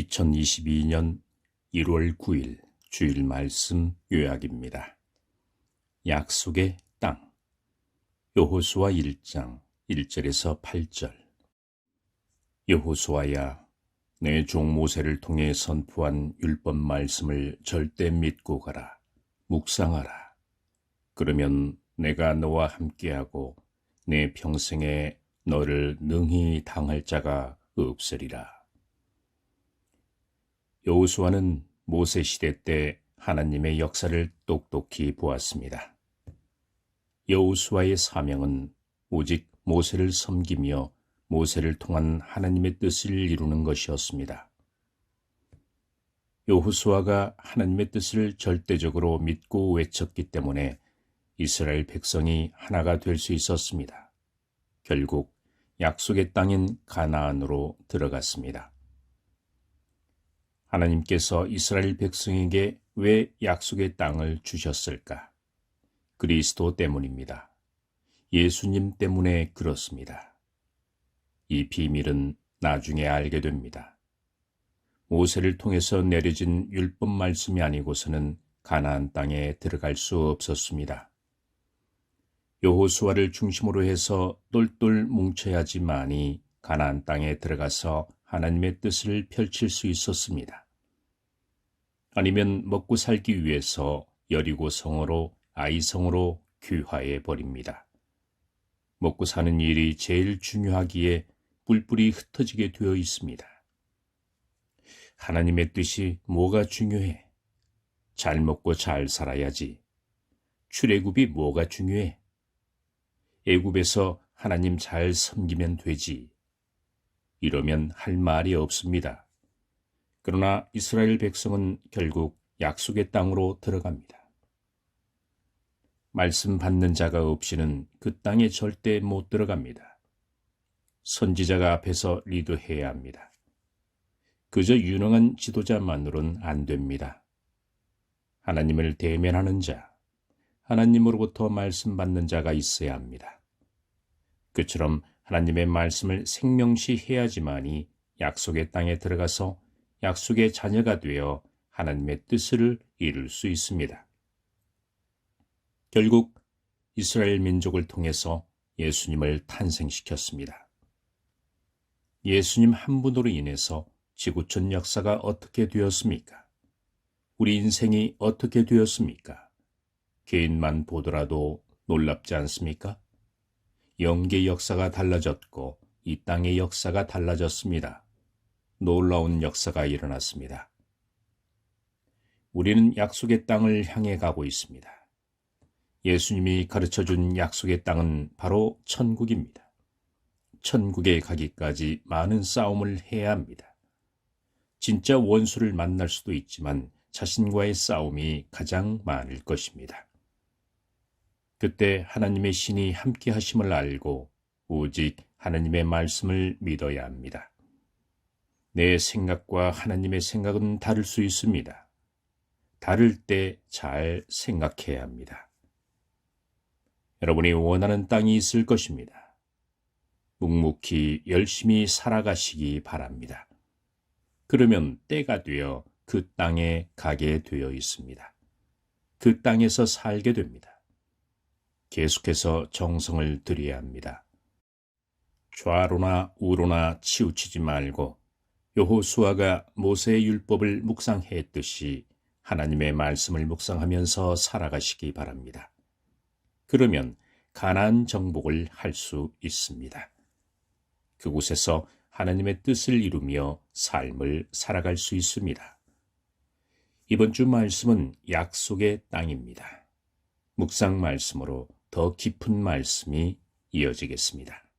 2022년 1월 9일 주일 말씀 요약입니다. 약속의 땅. 여호수아 1장 1절에서 8절. 여호수아야, 내 종 모세를 통해 선포한 율법 말씀을 절대 믿고 가라. 묵상하라. 그러면 내가 너와 함께하고 내 평생에 너를 능히 당할 자가 없으리라. 여호수아는 모세 시대 때 하나님의 역사를 똑똑히 보았습니다. 여호수아의 사명은 오직 모세를 섬기며 모세를 통한 하나님의 뜻을 이루는 것이었습니다. 여호수아가 하나님의 뜻을 절대적으로 믿고 외쳤기 때문에 이스라엘 백성이 하나가 될 수 있었습니다. 결국 약속의 땅인 가나안으로 들어갔습니다. 하나님께서 이스라엘 백성에게 왜 약속의 땅을 주셨을까? 그리스도 때문입니다. 예수님 때문에 그렇습니다. 이 비밀은 나중에 알게 됩니다. 모세를 통해서 내려진 율법 말씀이 아니고서는 가나안 땅에 들어갈 수 없었습니다. 여호수아를 중심으로 해서 똘똘 뭉쳐야지만이 가나안 땅에 들어가서 하나님의 뜻을 펼칠 수 있었습니다. 아니면 먹고 살기 위해서 여리고 성으로 아이성으로 귀화해 버립니다. 먹고 사는 일이 제일 중요하기에 뿔뿔이 흩어지게 되어 있습니다. 하나님의 뜻이 뭐가 중요해? 잘 먹고 잘 살아야지. 출애굽이 뭐가 중요해? 애굽에서 하나님 잘 섬기면 되지. 이러면 할 말이 없습니다. 그러나 이스라엘 백성은 결국 약속의 땅으로 들어갑니다. 말씀 받는 자가 없이는 그 땅에 절대 못 들어갑니다. 선지자가 앞에서 리드해야 합니다. 그저 유능한 지도자만으로는 안 됩니다. 하나님을 대면하는 자, 하나님으로부터 말씀 받는 자가 있어야 합니다. 그처럼 하나님의 말씀을 생명시 해야지만이 약속의 땅에 들어가서 약속의 자녀가 되어 하나님의 뜻을 이룰 수 있습니다. 결국 이스라엘 민족을 통해서 예수님을 탄생시켰습니다. 예수님 한 분으로 인해서 지구촌 역사가 어떻게 되었습니까? 우리 인생이 어떻게 되었습니까? 개인만 보더라도 놀랍지 않습니까? 영계 역사가 달라졌고 이 땅의 역사가 달라졌습니다. 놀라운 역사가 일어났습니다. 우리는 약속의 땅을 향해 가고 있습니다. 예수님이 가르쳐준 약속의 땅은 바로 천국입니다. 천국에 가기까지 많은 싸움을 해야 합니다. 진짜 원수를 만날 수도 있지만 자신과의 싸움이 가장 많을 것입니다. 그때 하나님의 신이 함께 하심을 알고 오직 하나님의 말씀을 믿어야 합니다. 내 생각과 하나님의 생각은 다를 수 있습니다. 다를 때 잘 생각해야 합니다. 여러분이 원하는 땅이 있을 것입니다. 묵묵히 열심히 살아가시기 바랍니다. 그러면 때가 되어 그 땅에 가게 되어 있습니다. 그 땅에서 살게 됩니다. 계속해서 정성을 들여야 합니다. 좌로나 우로나 치우치지 말고 여호수아가 모세의 율법을 묵상했듯이 하나님의 말씀을 묵상하면서 살아가시기 바랍니다. 그러면 가나안 정복을 할 수 있습니다. 그곳에서 하나님의 뜻을 이루며 삶을 살아갈 수 있습니다. 이번 주 말씀은 약속의 땅입니다. 묵상 말씀으로 더 깊은 말씀이 이어지겠습니다.